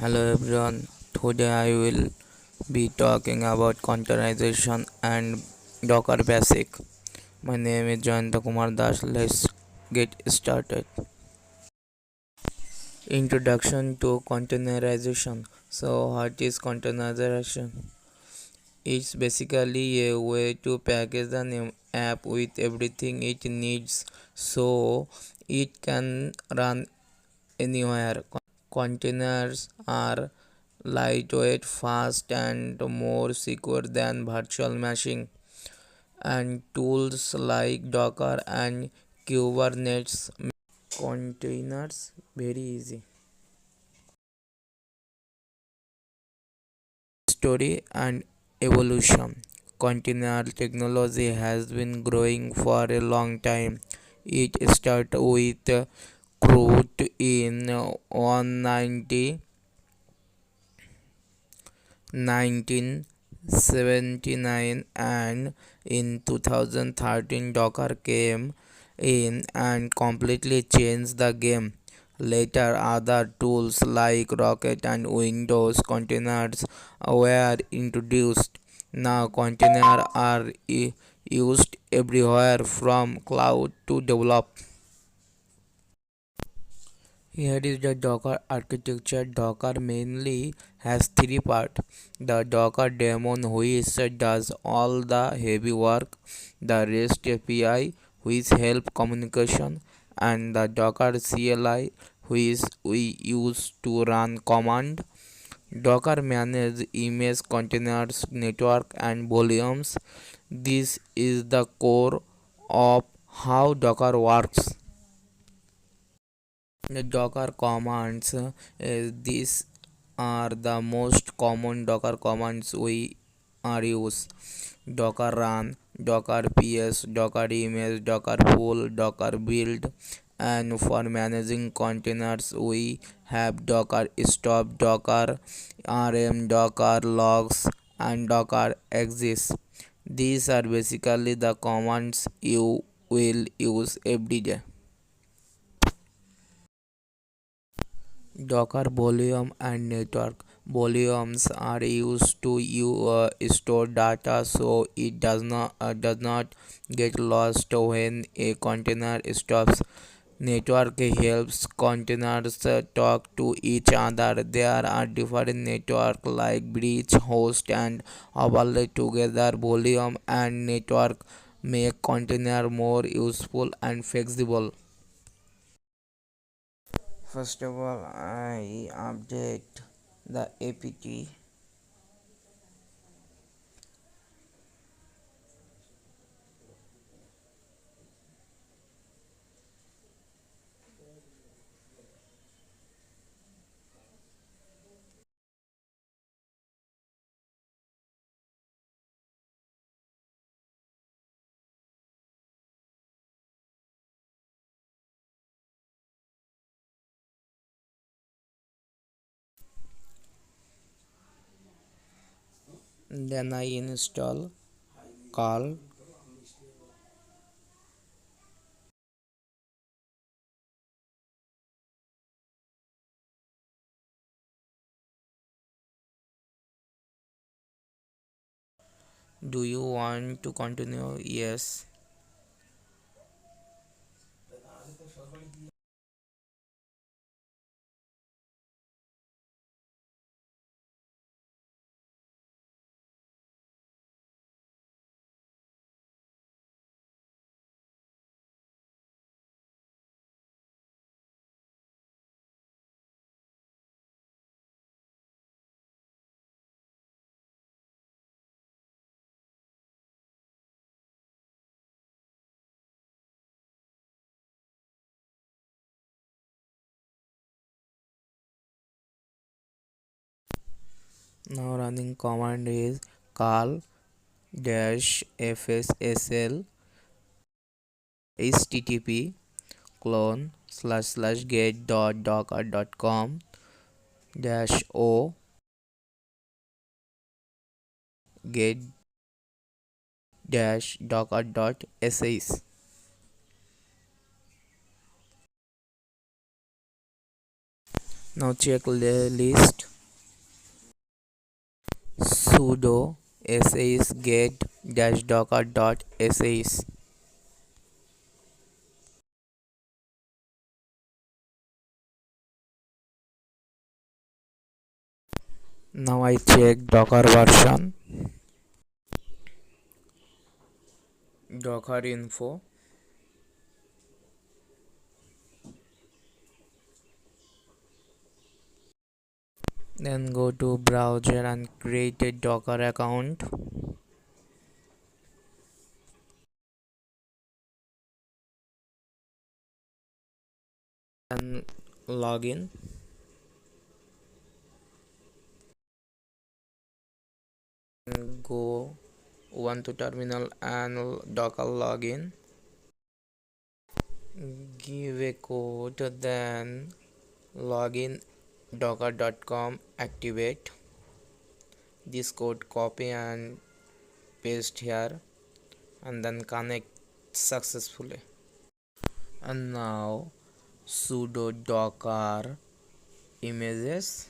Hello everyone, today I will be talking about containerization and Docker Basic. My name is Jayanta Kumar Das. Let's get started. Introduction to containerization. So, what is containerization? It's basically a way to package an app with everything it needs so it can run anywhere. Containers are lightweight, fast, and more secure than virtual machine. And tools like Docker and Kubernetes containers very easy. Story and evolution. Container technology has been growing for a long time. It started with crude in 190 1979, and in 2013 Docker came in and completely changed the game. Later other tools like Rocket and Windows containers were introduced. Now containers are used everywhere from cloud to develop. Here is the Docker architecture. Docker mainly has three parts. The Docker daemon, which does all the heavy work, the REST API, which help communication, and the Docker CLI, which we use to run command. Docker manages image containers, network, and volumes. This is the core of how Docker works. The Docker commands, these are the most common Docker commands we are use. Docker run, Docker ps, Docker image, Docker pull, Docker build. And for managing containers we have Docker stop, Docker rm, Docker logs, and Docker exists. These are basically the commands you will use every day. Docker volume and network. Volumes are used to store data so it does not get lost when a container stops. Network helps containers talk to each other. There are different network like bridge, host, and overlay together. Volume and network make container more useful and flexible. First of all, I update the apt. Then I install call. Do you want to continue? Yes. Now running command is call dash fssl http clone slash slash get dot docker dot com dash o get dash docker dot sh. Now check the list. sudo sh get dash docker dot sh. Now I check docker version, docker info, then go to browser and create a docker account, and login. Go Ubuntu terminal and docker login. Give a code, then login docker.com, activate this code, copy and paste here, and then connect successfully. And now sudo docker images,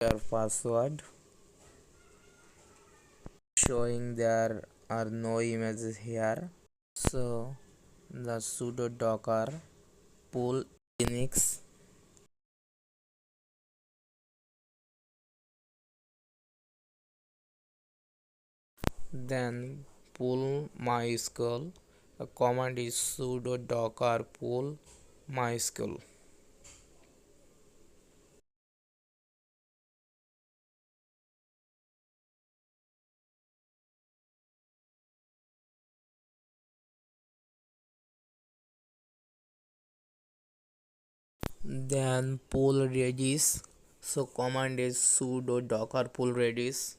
your password, showing there are no images here. So the sudo docker pull linux, then pull mysql. The command is sudo docker pull mysql. Then pull redis. So command is sudo docker pull redis.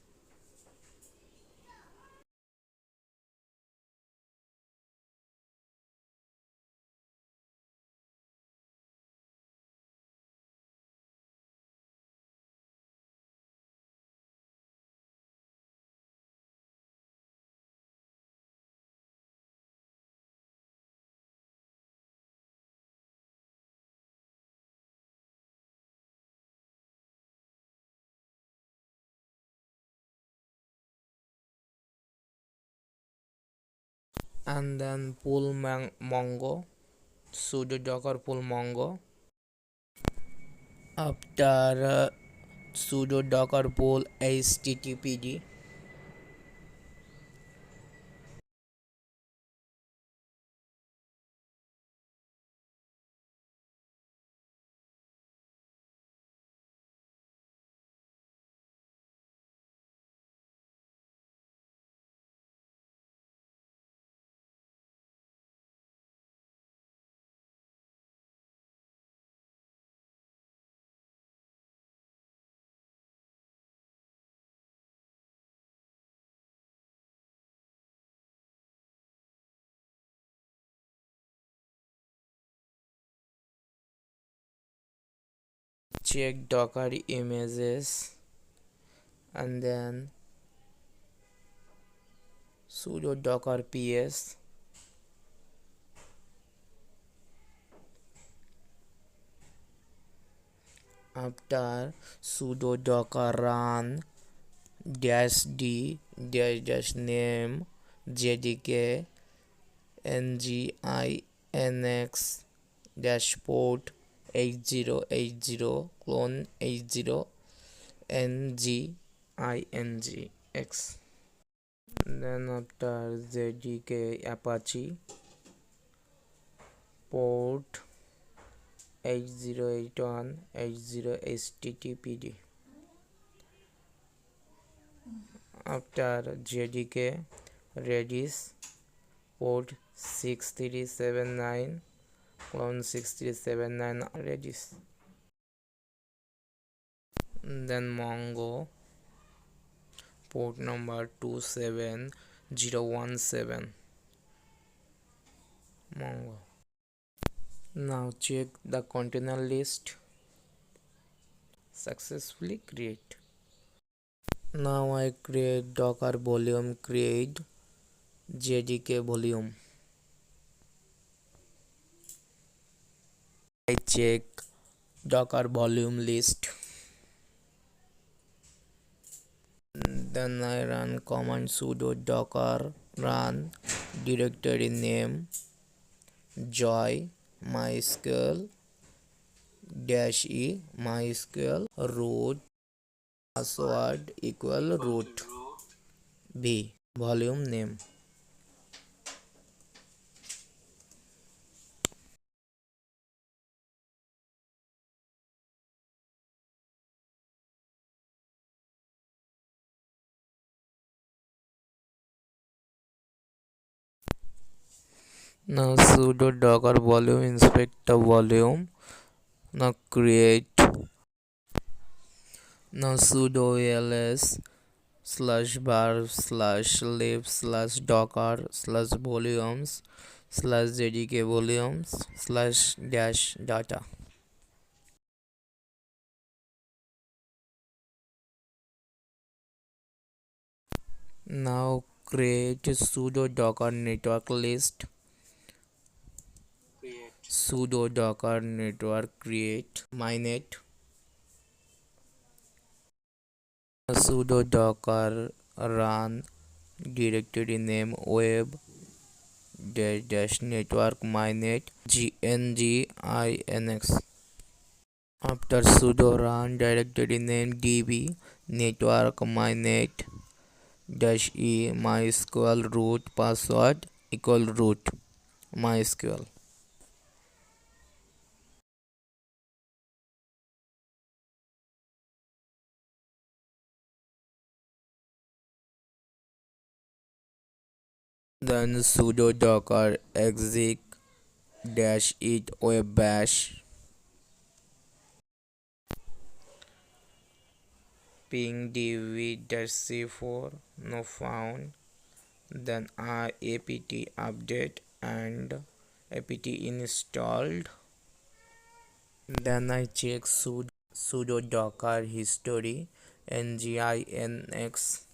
And then pull mongo, sudo docker pull mongo. After sudo docker pull httpd, check docker images, and then sudo docker ps. After sudo docker run dash d dash name jdk nginx dash port 8080 clone 80 ngingx. Then after jdk apache port 8081 80 httpd. After jdk redis port 6379 clone 6379 redis. Then mongo port number 27017 mongo. Now check the container list, successfully create. Now I create docker volume, create jdk volume. I check docker volume list. Then I run command sudo docker run directory name joy mysql dash e mysql root password equal root b volume name. Now sudo docker volume inspect the volume. Now create. Now sudo ls slash bar slash lib slash docker slash volumes slash jdk volumes slash dash data. Now create sudo docker network list. Sudo docker network create mynet. Sudo docker run directory name web dash network mynet gnginx. After sudo run directory name db network mynet dash e mysql root password equal root mysql. Then sudo docker exec dash it web bash ping dv dash c4 no found. Then apt update and apt installed. Then I check sudo docker history nginx